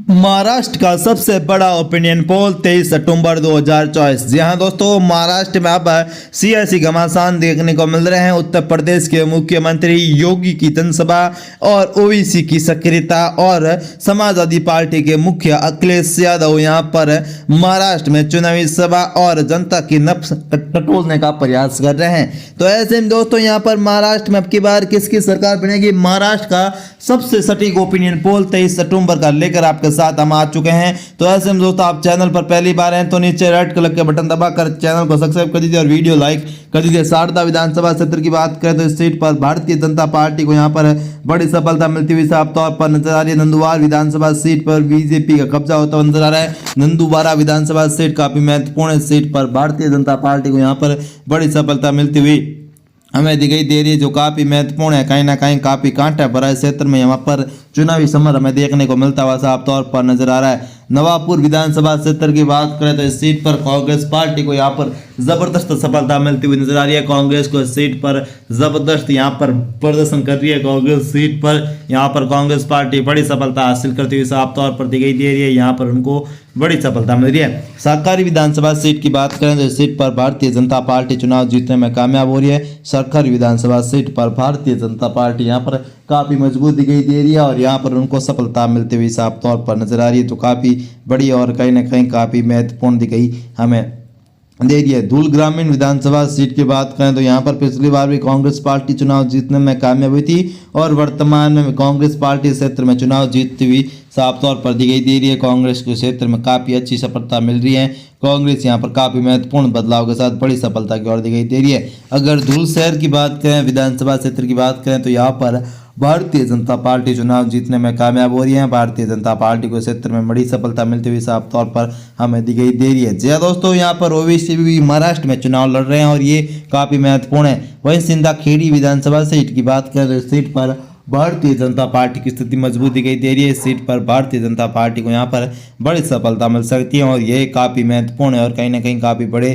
महाराष्ट्र का सबसे बड़ा ओपिनियन पोल 23 सितंबर 2024। जी हाँ दोस्तों, महाराष्ट्र में अब सियासी घमासान देखने को मिल रहे हैं। उत्तर प्रदेश के मुख्यमंत्री योगी की जनसभा और ओवैसी की सक्रियता और समाजवादी पार्टी के मुखिया अखिलेश यादव यहाँ पर महाराष्ट्र में चुनावी सभा और जनता की नब्ज टटोलने का प्रयास कर रहे हैं। तो ऐसे में दोस्तों यहाँ पर महाराष्ट्र में अब की बार किसकी सरकार बनेगी, महाराष्ट्र का सबसे सटीक ओपिनियन पोल 23 सितंबर का लेकर आपके साथ हम आ चुके हैं। तो ऐसे में दोस्तों आप चैनल पर पहली बार हैं तो नीचे रेड कलर के बटन दबाकर चैनल को सब्सक्राइब कर दीजिए और वीडियो लाइक कर दीजिए। शारदा विधानसभा क्षेत्र की बात करें तो इस सीट पर भारतीय जनता पार्टी को यहां पर बड़ी सफलता मिलती हुई साफ तौर पर नजर आ रही है। नंदुवार विधानसभा सीट पर बीजेपी का कब्जा होता हुआ नजर आ रहा है। नंदुवारा विधानसभा सीट काफी महत्वपूर्ण सीट पर भारतीय जनता पार्टी को यहाँ पर बड़ी सफलता मिलती हुई हमें दिखाई दे रही है, जो काफी महत्वपूर्ण है। कहीं ना कहीं काफी कांटा भरा क्षेत्र में यहाँ पर चुनावी समर हमें देखने को मिलता हुआ साफ तौर पर नजर आ रहा है। नवापुर विधानसभा क्षेत्र की बात करें तो इस सीट पर कांग्रेस पार्टी को यहाँ पर जबरदस्त सफलता मिलती हुई नजर आ रही है। कांग्रेस को इस सीट पर जबरदस्त यहाँ पर प्रदर्शन कर रही है। कांग्रेस सीट पर यहाँ पर कांग्रेस पार्टी बड़ी सफलता हासिल करती हुई साफ तौर पर दिखाई दे रही है। यहाँ पर उनको बड़ी सफलता मिल रही है। सरकारी विधानसभा सीट की बात करें तो इस सीट पर भारतीय जनता पार्टी चुनाव जीतने में कामयाब हो रही है। सरकारी विधानसभा सीट पर भारतीय जनता पार्टी यहाँ पर काफी मजबूत दिखाई दे रही है और यहाँ पर उनको सफलता मिलती हुई साफ तौर पर नजर आ रही है। तो काफी बड़ी और कहीं ना कहीं काफी महत्वपूर्ण दिखाई हमें दे रही है। धूल ग्रामीण विधानसभा सीट की बात करें तो यहाँ पर पिछली बार भी कांग्रेस पार्टी चुनाव जीतने में कामयाब हुई थी और वर्तमान में कांग्रेस पार्टी क्षेत्र में चुनाव जीतती हुई साफ तौर पर दिखाई दे रही है। कांग्रेस के क्षेत्र में काफी अच्छी सफलता मिल रही है। कांग्रेस यहाँ पर काफी महत्वपूर्ण बदलाव के साथ बड़ी सफलता की ओर दिखाई दे रही है। अगर धूल शहर की बात करें, विधानसभा क्षेत्र की बात करें तो यहाँ पर भारतीय जनता पार्टी चुनाव जीतने में कामयाब हो रही है। भारतीय जनता पार्टी को क्षेत्र में बड़ी सफलता मिलती हुई साफ तौर पर हमें दिखाई दे रही है। जी दोस्तों, यहाँ पर ओवैसी भी महाराष्ट्र में चुनाव लड़ रहे हैं और ये काफी महत्वपूर्ण है। वहीं सिंधा खेड़ी विधानसभा सीट की बात करें तो इस सीट पर भारतीय जनता पार्टी की स्थिति मजबूत दिखाई दे रही है। इस सीट पर भारतीय जनता पार्टी को यहाँ पर बड़ी सफलता मिल सकती है और ये काफी महत्वपूर्ण है और कहीं ना कहीं काफी बड़े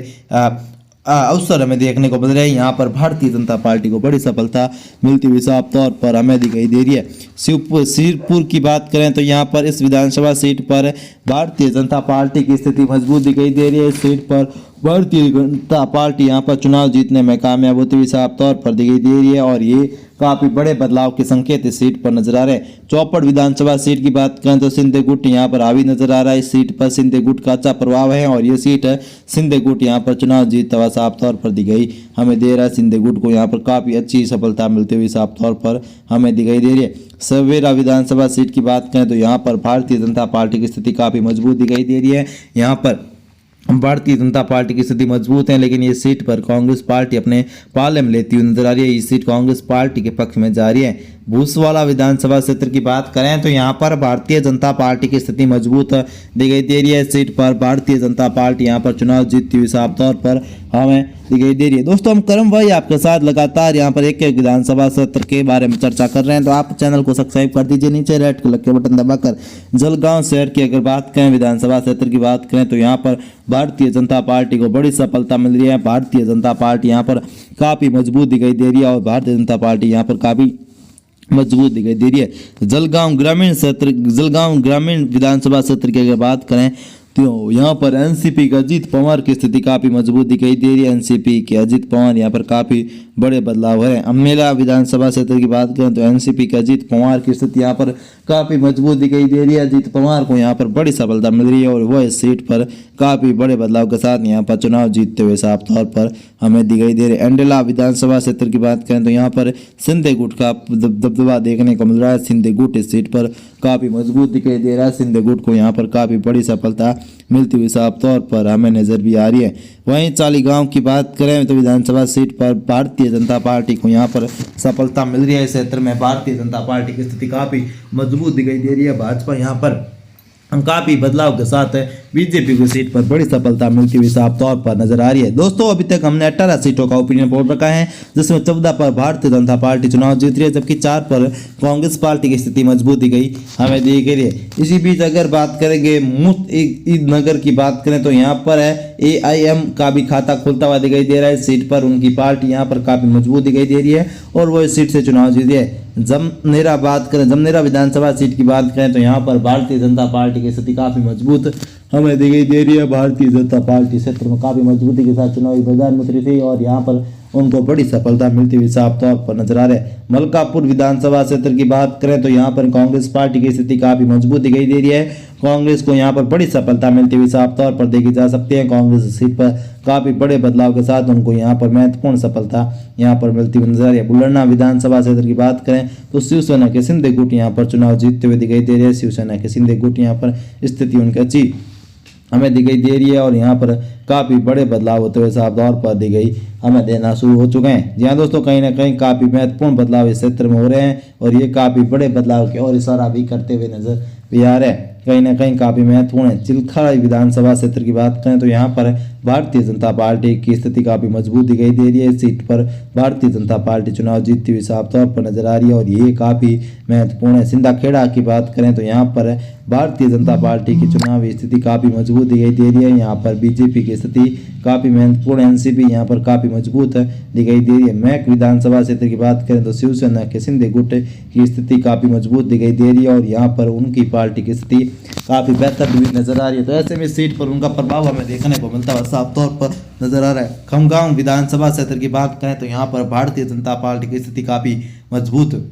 अवसर हमें देखने को मिल रहे हैं। यहाँ पर भारतीय जनता पार्टी को बड़ी सफलता मिलती हुई साफ तौर पर हमें दिखाई दे रही है। शिवपुर की बात करें तो यहाँ पर इस विधानसभा सीट पर भारतीय जनता पार्टी की स्थिति मजबूत दिखाई दे रही है। इस सीट पर भारतीय जनता पार्टी यहाँ पर चुनाव जीतने में कामयाब होती हुई साफ तौर पर दिखाई दे रही है और ये काफी बड़े बदलाव के संकेत इस सीट पर नजर आ रहे हैं। चौपड़ विधानसभा सीट की बात करें तो सिंधे गुट यहाँ पर हावी नजर आ रहा है। इस सीट पर सिंधे गुट का अच्छा प्रभाव है और ये सीट है सिंधे गुट यहाँ पर चुनाव जीतता हुआ साफ तौर पर दिखाई हमें दे रहा है। सिंधे गुट को यहाँ पर काफी अच्छी सफलता मिलती हुई साफ तौर पर हमें दिखाई दे रही है। सवेरा विधानसभा सीट की बात करें तो यहाँ पर भारतीय जनता पार्टी की स्थिति काफी मजबूत दिखाई दे रही है। यहाँ पर भारतीय जनता पार्टी की स्थिति मजबूत है, लेकिन ये सीट पर कांग्रेस पार्टी अपने पाले में लेती हुई नजर आ रही है। ये सीट कांग्रेस पार्टी के पक्ष में जा रही है। भूसवाला विधानसभा क्षेत्र की बात करें तो यहाँ पर भारतीय जनता पार्टी की स्थिति मजबूत दिखाई दे रही है। इस सीट पर भारतीय जनता पार्टी यहाँ पर चुनाव जीतती हुई साफ तौर पर हमें दिखाई दे रही है। दोस्तों, हम करम भाई आपके साथ लगातार यहाँ पर एक एक विधानसभा क्षेत्र के बारे में चर्चा कर रहे हैं, तो आप चैनल को सब्सक्राइब कर दीजिए। नीचे रेड कलर के बटन दबाकर जलगांव शहर की अगर बात करें, विधानसभा क्षेत्र की बात करें तो यहाँ पर भारतीय जनता पार्टी को बड़ी सफलता मिल रही है। भारतीय जनता पार्टी यहाँ पर काफी मजबूत दिखाई दे रही है और भारतीय जनता पार्टी यहाँ पर काफी मजबूत दिखाई दे रही है। जलगांव ग्रामीण विधानसभा क्षेत्र की अगर बात करें तो यहाँ पर एनसीपी का अजीत पवार की स्थिति काफी मजबूत दिखाई दे रही है। एनसीपी के अजीत पवार यहाँ पर काफी बड़े बदलाव है। अमेला विधानसभा क्षेत्र की बात करें तो एनसीपी के अजीत पवार की स्थिति यहाँ पर काफी मजबूत दिखाई दे रही है। अजीत पवार को यहाँ पर बड़ी सफलता मिल रही है और वह इस सीट पर काफी बड़े बदलाव के साथ यहाँ पर चुनाव जीतते हुए साफ तौर पर हमें दिखाई दे रहे हैं। एंडेला विधानसभा क्षेत्र की बात करें तो यहाँ पर सिंधे गुट का दबदबा देखने को मिल रहा है। सिंधे गुट इस सीट पर काफी मजबूत दिखाई दे रहा है। सिंधे गुट को यहाँ पर काफी बड़ी सफलता मिलती हुई साफ तौर पर हमें नजर भी आ रही है। वहीं चालीगांव की बात करें तो विधानसभा सीट पर भारतीय जनता पार्टी को यहाँ पर सफलता मिल रही है। इस क्षेत्र में भारतीय जनता पार्टी की स्थिति काफी मजबूत दिखाई दे रही है। भाजपा यहाँ पर काफ़ी बदलाव के साथ बीजेपी को सीट पर बड़ी सफलता मिलती हुई साफ तौर पर नजर आ रही है। दोस्तों अभी तक हमने 18 सीटों का ओपिनियन पोल रखा है, जिसमें 14 पर भारतीय जनता पार्टी चुनाव जीत रही है, जबकि 4 पर कांग्रेस पार्टी की स्थिति मजबूत दी गई हमें दी गई है। इसी बीच अगर बात करेंगे मुफ्त की बात करें तो यहाँ पर है AIM का भी खाता खुलता हुआ दिखाई दे रहा है। सीट पर उनकी पार्टी यहाँ पर काफी मजबूत दिखाई दे रही है और वो इस सीट से चुनाव जीती है। जमनेरा विधानसभा सीट की बात करें तो यहाँ पर भारतीय जनता पार्टी की स्थिति काफी मजबूत हमें दिखाई दे रही है। भारतीय जनता पार्टी क्षेत्र में काफी मजबूती के साथ चुनावी मैदान में उतरी थी और यहाँ पर उनको बड़ी सफलता मिलती हुई साफ तौर पर नजर आ रहा है। मलकापुर विधानसभा क्षेत्र की बात करें तो यहाँ पर कांग्रेस पार्टी की स्थिति काफी मजबूत दिखाई दे रही है। कांग्रेस को यहाँ पर बड़ी सफलता मिलती हुई साफ तौर पर देखी जा सकती है। कांग्रेस सीट पर काफी बड़े बदलाव के साथ उनको यहाँ पर महत्वपूर्ण सफलता यहाँ पर मिलती हुई नजर आ रही है। बुलढाणा विधानसभा क्षेत्र की बात करें तो शिवसेना के शिंदे गुट यहाँ पर चुनाव जीतते हुए दिखाई दे रहे हैं। शिवसेना के शिंदे गुट यहाँ पर स्थिति उनकी अच्छी हमें दिखाई दे रही है और यहाँ पर काफ़ी बड़े बदलाव होते हुए साफ तौर पर दी गई हमें देना शुरू हो चुके हैं। जी हाँ दोस्तों, कहीं ना कहीं काफ़ी महत्वपूर्ण बदलाव इस क्षेत्र में हो रहे हैं और ये काफ़ी बड़े बदलाव की ओर इशारा भी करते हुए नजर भी आ रहे हैं। कहीं ना कहीं काफ़ी महत्वपूर्ण है। चिलखा विधानसभा क्षेत्र की बात करें तो यहाँ पर भारतीय जनता पार्टी की स्थिति काफ़ी मजबूत दिखाई दे रही है। इस सीट पर भारतीय जनता पार्टी चुनाव जीतती हुई साफ तौर पर नजर आ रही है और ये काफ़ी महत्वपूर्ण है। सिंधाखेड़ा की बात करें तो यहाँ पर भारतीय जनता पार्टी की चुनावी स्थिति काफ़ी मजबूत दिखाई दे रही है। यहाँ पर बीजेपी की स्थिति काफ़ी महत्वपूर्ण है। NCP यहाँ पर काफ़ी मजबूत दिखाई दे रही है। मैक विधानसभा क्षेत्र की बात करें तो शिवसेना के शिंदे गुट की स्थिति काफ़ी मजबूत दिखाई दे रही है और यहाँ पर उनकी पार्टी की स्थिति काफ़ी बेहतर भी नजर आ रही है। तो ऐसे में सीट पर उनका प्रभाव हमें देखने को मिलता है साफ तौर पर नजर आ रहा है। खमगांव विधानसभा क्षेत्र की बात करें तो यहाँ पर भारतीय जनता पार्टी की स्थिति काफ़ी मजबूत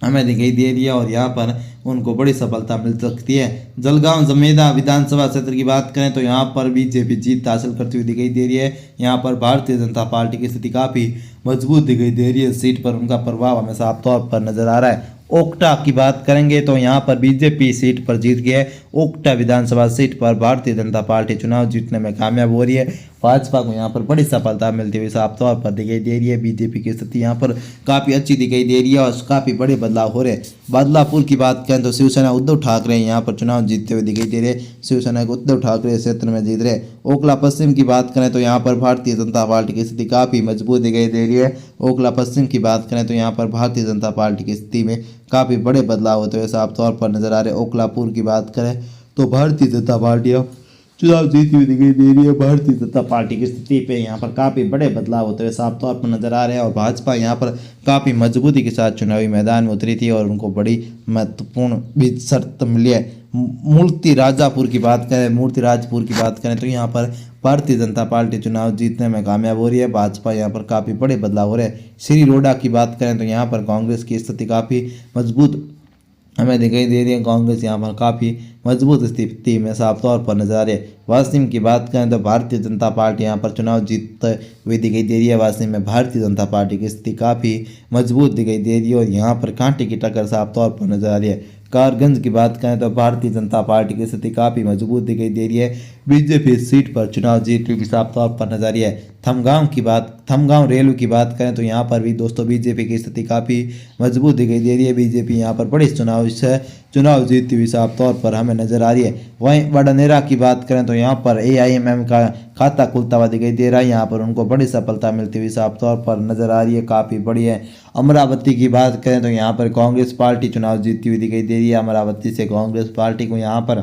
हमें दिखाई दे रही है और यहाँ पर उनको बड़ी सफलता मिल सकती है। जलगांव जमेदा विधानसभा क्षेत्र की बात करें तो यहाँ पर बीजेपी जीत हासिल करती हुई दिखाई दे रही है। यहाँ पर भारतीय जनता पार्टी की स्थिति काफ़ी मजबूत दिखाई दे रही है। सीट पर उनका प्रभाव हमें साफ तौर पर नजर आ रहा है। ओक्टा की बात करेंगे तो यहाँ पर बीजेपी सीट पर जीत गया है। ओक्टा विधानसभा सीट पर भारतीय जनता पार्टी चुनाव जीतने में कामयाब हो रही है। भाजपा को यहाँ पर बड़ी सफलता मिलती हुई साफ तौर पर दिखाई दे रही है। बीजेपी की स्थिति यहाँ पर काफ़ी अच्छी दिखाई दे रही है और काफ़ी बड़े बदलाव हो रहे हैं। बदलापुर की बात करें तो शिवसेना उद्धव ठाकरे यहाँ पर चुनाव जीतते हुए दिखाई दे रहे। शिवसेना को उद्धव ठाकरे क्षेत्र में जीत रहे। ओखला पश्चिम की बात करें तो यहाँ पर भारतीय जनता पार्टी की स्थिति काफ़ी मजबूत दिखाई दे रही है। ओखला पश्चिम की बात करें तो यहाँ पर भारतीय जनता पार्टी की स्थिति में काफ़ी बड़े बदलाव होते हुए साफ तौर पर नजर आ रहे। ओखलापुर की बात करें तो भारतीय जनता पार्टी चुनाव जीती हुई दिखाई दे रही है। भारतीय जनता पार्टी की स्थिति पे यहाँ पर काफ़ी बड़े बदलाव होते हुए साफ तौर पर नजर आ रहे हैं और भाजपा यहाँ पर काफ़ी मजबूती के साथ चुनावी मैदान में उतरी थी और उनको बड़ी महत्वपूर्ण भी शर्त मिली है। मूर्ति राजापुर की बात करें तो यहाँ पर भारतीय जनता पार्टी चुनाव जीतने में कामयाब हो रही है। भाजपा यहाँ पर काफ़ी बड़े बदलाव हो रहे हैं। श्री रोडा की बात करें तो यहाँ पर कांग्रेस की स्थिति काफ़ी मजबूत हमें दिखाई दे रही है। कांग्रेस यहाँ पर काफ़ी मजबूत स्थिति में साफ तौर पर नजर आ रही है। वासिम की बात करें तो भारतीय जनता पार्टी यहाँ पर चुनाव जीतते हुए दिखाई दे रही है। वासिम में भारतीय जनता पार्टी की स्थिति काफ़ी मजबूत दिखाई दे रही है और यहाँ पर कांटे की टक्कर साफ तौर पर नजर आ रही है। कारगंज की बात करें तो भारतीय जनता पार्टी की स्थिति काफ़ी मजबूत दिखाई दे रही है। बीजेपी सीट पर चुनाव जीतने की साफ तौर पर नजर आ रही है। थमगांव रेलवे की बात करें तो यहाँ पर भी दोस्तों बीजेपी की स्थिति काफ़ी मजबूत दिखाई दे रही है। बीजेपी यहाँ पर बड़े चुनाव जीतती हुई साफ तौर पर हमें नजर आ रही है। वहीं बड़नेरा की बात करें तो यहाँ पर AIMM का खाता खुलता हुआ दिखाई दे रहा है। यहाँ पर उनको बड़ी सफलता मिलती हुई साफ तौर पर नजर आ रही है, काफ़ी बड़ी है। अमरावती की बात करें तो यहाँ पर कांग्रेस पार्टी चुनाव जीतती हुई दिखाई दे रही है। अमरावती से कांग्रेस पार्टी को यहाँ पर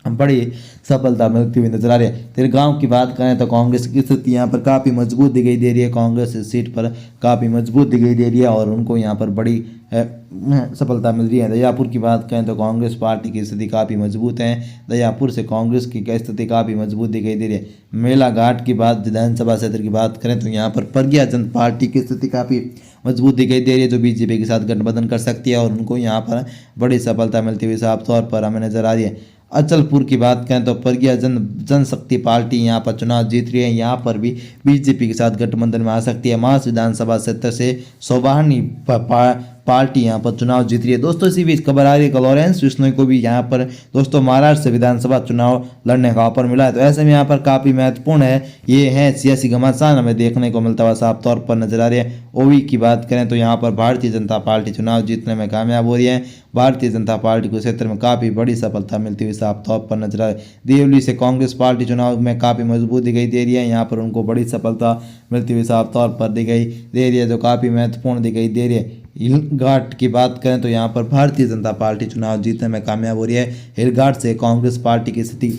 बड़ी सफलता मिलती हुई नजर आ रही है। तिरगांव की बात करें तो कांग्रेस की स्थिति यहाँ पर काफ़ी मजबूत दिखाई दे रही है। कांग्रेस इस सीट पर काफ़ी मजबूत दिखाई दे रही है और उनको यहाँ पर बड़ी सफलता मिल रही है। दयापुर की बात करें तो कांग्रेस पार्टी की स्थिति काफ़ी मजबूत है। दयापुर से कांग्रेस की स्थिति काफ़ी मजबूत दिखाई दे रही है। मेला घाट की बात विधानसभा क्षेत्र की बात करें तो यहाँ पर प्रज्ञा जनता पार्टी की स्थिति काफ़ी मजबूत दिखाई दे रही है, जो बीजेपी के साथ गठबंधन कर सकती है और उनको यहाँ पर बड़ी सफलता मिलती हुई साफ तौर पर हमें नजर आ रही है। अचलपुर की बात करें तो प्रज्ञा जनशक्ति पार्टी यहाँ पर चुनाव जीत रही है। यहाँ पर भी बीजेपी के साथ गठबंधन में आ सकती है। मास विधानसभा क्षेत्र से सौबाहनी पार्टी यहाँ पर चुनाव जीत रही है। दोस्तों इसी बीच खबर आ रही है कि लॉरेंस बिश्नोई को भी यहाँ पर दोस्तों महाराष्ट्र से विधानसभा चुनाव लड़ने का ऑफर मिला है। तो ऐसे में यहाँ पर काफ़ी महत्वपूर्ण है, ये है सियासी घमासान हमें देखने को मिलता हुआ साफ तौर पर नजर आ रही है। ओवी की बात करें तो यहाँ पर भारतीय जनता पार्टी चुनाव जीतने में कामयाब हो रही है। भारतीय जनता पार्टी को क्षेत्र में काफ़ी बड़ी सफलता मिलती हुई साफ तौर पर नजर आ रही है। देवली से कांग्रेस पार्टी चुनाव में काफ़ी मजबूत दिखाई दे रही है, यहाँ पर उनको बड़ी सफलता मिलती हुई साफ तौर पर दिखाई दे रही है, जो काफ़ी महत्वपूर्ण दिखाई दे रही है। हिलघाट की बात करें तो यहाँ पर भारतीय जनता पार्टी चुनाव जीतने में कामयाब हो रही है। हिलघाट से कांग्रेस पार्टी की स्थिति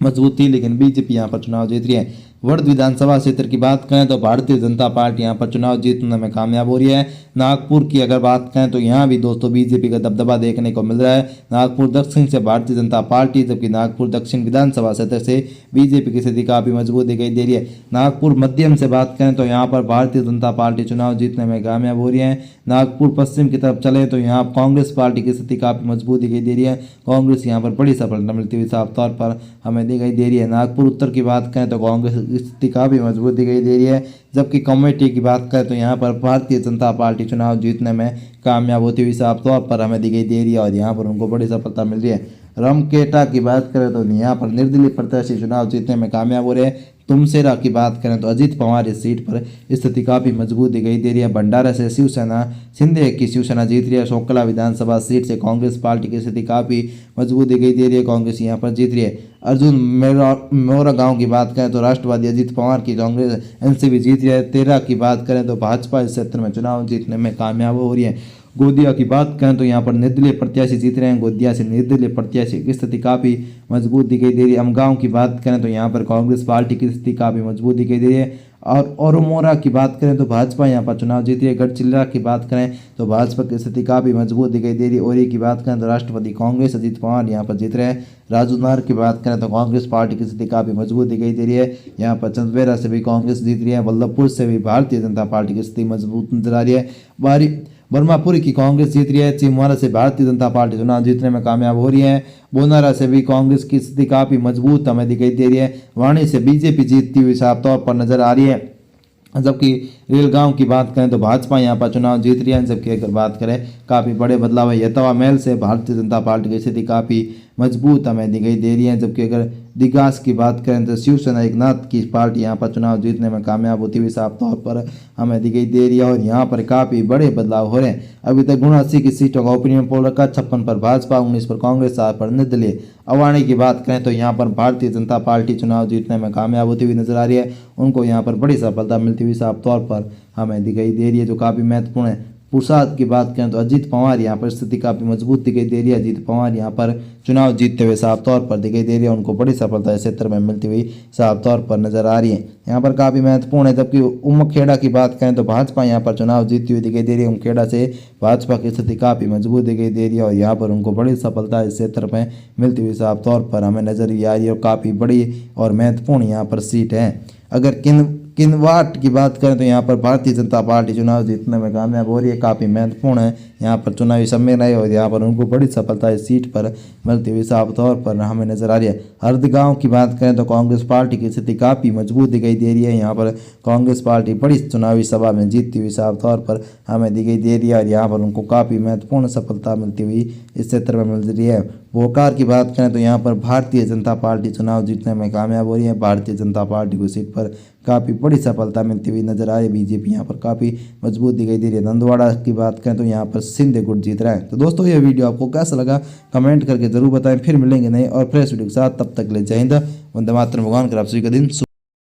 मजबूत थी, लेकिन बीजेपी यहाँ पर चुनाव जीत रही है। वर्ध विधानसभा क्षेत्र की बात करें तो भारतीय जनता पार्टी यहाँ पर चुनाव जीतने में कामयाब हो रही है। नागपुर की अगर बात करें तो यहाँ भी दोस्तों बीजेपी का दबदबा देखने को मिल रहा है। नागपुर दक्षिण से भारतीय जनता पार्टी, जबकि नागपुर दक्षिण विधानसभा क्षेत्र से बीजेपी की स्थिति काफी मजबूत दिखाई दे रही है। नागपुर मध्यम से बात करें तो यहाँ पर भारतीय जनता पार्टी चुनाव जीतने में कामयाब हो रही है। नागपुर पश्चिम की तरफ चले तो यहाँ कांग्रेस पार्टी की स्थिति काफी मजबूत दिखाई दे रही है। कांग्रेस यहाँ पर बड़ी सफलता मिलती हुई साफ तौर पर हमें दिखाई दे रही है। नागपुर उत्तर की बात करें तो कांग्रेस की स्थिति काफी मजबूत दिखाई दे रही है, जबकि कमेटी की बात करें तो यहाँ पर भारतीय जनता पार्टी चुनाव जीतने में कामयाब होती हुई साफ तौर पर हमें दिखाई दे रही है और यहाँ पर उनको बड़ी सफलता मिल रही है। रामखेड़ा की बात करें तो यहाँ पर निर्दलीय प्रत्याशी चुनाव जीतने में कामयाब हो रहे हैं। तुमसेरा की बात करें तो अजीत पवार इस सीट पर स्थिति काफी मजबूत दिखाई दे रही है। भंडारा से शिवसेना शिंदे की शिवसेना जीत रही है। सोकला विधानसभा सीट से कांग्रेस पार्टी की स्थिति काफी मजबूत दिखाई दे रही है, कांग्रेस यहाँ पर जीत रही है। अर्जुन मोरा गांव की बात करें तो राष्ट्रवादी अजीत पवार की कांग्रेस एनसीपी जीत रही है। तेरह की बात करें तो भाजपा इस क्षेत्र में चुनाव जीतने में कामयाब हो रही है। गोदिया की बात करें तो यहाँ पर निर्दलीय प्रत्याशी जीत रहे हैं। गोदिया से निर्दलीय प्रत्याशी की स्थिति काफी मजबूत दिखाई दे रही है। अमगांव की बात करें तो यहाँ पर कांग्रेस पार्टी की स्थिति काफी मजबूत दिखाई दे रही है। और मोरा की बात करें तो भाजपा यहाँ पर चुनाव जीती है। गढ़चिल्ला की बात करें तो भाजपा की स्थिति काफी मजबूत दिखाई दे रही है। और की बात करें तो राष्ट्रवादी कांग्रेस अजीत पवार यहाँ पर जीत रहे हैं। राजूनार की बात करें तो कांग्रेस पार्टी की स्थिति काफी मजबूत दिखाई दे रही है। यहाँ पर चंदवेरा से भी कांग्रेस जीत रही है। वल्लभपुर से भी भारतीय जनता पार्टी की स्थिति मजबूत नजर आ रही है। बर्मापुरी की कांग्रेस जीत रही है। चिमवारा से भारतीय जनता पार्टी चुनाव जीतने में कामयाब हो रही है। बोनारा से भी कांग्रेस की स्थिति काफी मजबूत हमें दिखाई दे रही है। वाणी से बीजेपी जीतती हुई साफ तौर पर नजर आ रही है, जबकि रेलगांव की बात करें तो भाजपा यहाँ पर चुनाव जीत रही है। जबकि अगर बात करें काफ़ी बड़े बदलाव है। यतवा महल से भारतीय जनता पार्टी की स्थिति काफ़ी मजबूत हमें दिखाई दे रही है। जबकि अगर दिगास की बात करें तो शिवसेना एकनाथ की पार्टी यहाँ पर चुनाव जीतने में कामयाब होती हुई साफ तौर पर हमें दिखाई दे रही है और यहाँ पर काफ़ी बड़े बदलाव हो रहे हैं। अभी तक 79 की सीटों का ओपिनियन पोल रखा, 56 पर भाजपा, 19 पर कांग्रेस, 7 पर निर्दलीय। अवाणी की बात करें तो यहाँ पर भारतीय जनता पार्टी चुनाव जीतने में कामयाब होती हुई नजर आ रही है। उनको यहाँ पर बड़ी सफलता मिलती हुई साफ तौर पर हमें दिखाई दे रही है, जो काफ़ी महत्वपूर्ण है। पुरसाद की बात करें तो अजीत पवार यहाँ पर स्थिति काफ़ी मजबूत दिखाई दे रही है। अजीत पवार यहाँ पर चुनाव जीतते हुए साफ तौर पर दिखाई दे रही है, उनको बड़ी सफलता इस क्षेत्र में मिलती हुई साफ तौर पर नजर आ रही है। यहाँ पर काफ़ी महत्वपूर्ण है। जबकि उमखेड़ा की बात करें तो भाजपा यहाँ पर चुनाव जीतती हुई दिखाई दे रही है। उमखेड़ा से भाजपा की स्थिति काफ़ी मजबूत दिखाई दे रही है और यहाँ पर उनको बड़ी सफलता इस क्षेत्र में मिलती हुई साफ तौर पर हमें नजर आ रही है और काफ़ी बड़ी और महत्वपूर्ण यहाँ पर सीट है। अगर किन्वाट की बात करें तो यहाँ पर भारतीय जनता पार्टी चुनाव जीतने में कामयाब हो रही है, काफ़ी महत्वपूर्ण है। यहाँ पर चुनावी सम्मेलन है और यहाँ पर उनको बड़ी सफलता इस सीट पर मिलती हुई साफ तौर पर हमें नजर आ रही है। हरदगांव की बात करें तो कांग्रेस पार्टी की स्थिति काफ़ी मजबूत दिखाई दे रही है। यहाँ पर कांग्रेस पार्टी बड़ी चुनावी सभा में जीतती हुई साफ तौर पर हमें दिखाई दे रही है और यहाँ पर उनको काफ़ी महत्वपूर्ण सफलता मिलती हुई इस क्षेत्र में मिल रही है। वोकार की बात करें तो यहाँ पर भारतीय जनता पार्टी चुनाव जीतने में कामयाब हो रही है। भारतीय जनता पार्टी को सीट पर काफ़ी बड़ी सफलता मिलती हुई नजर आ रही है। बीजेपी यहाँ पर काफ़ी मजबूत दिखाई दे रही है। नंदवाड़ा की बात करें तो यहाँ पर सिंध गुट जीत रहा है। तो दोस्तों ये वीडियो आपको कैसा लगा कमेंट करके जरूर बताएं। फिर मिलेंगे नए और फ्रेश वीडियो के साथ, तब तक ले जय हिंद, वंदे मातरम। भगवान कर आप सभी का दिन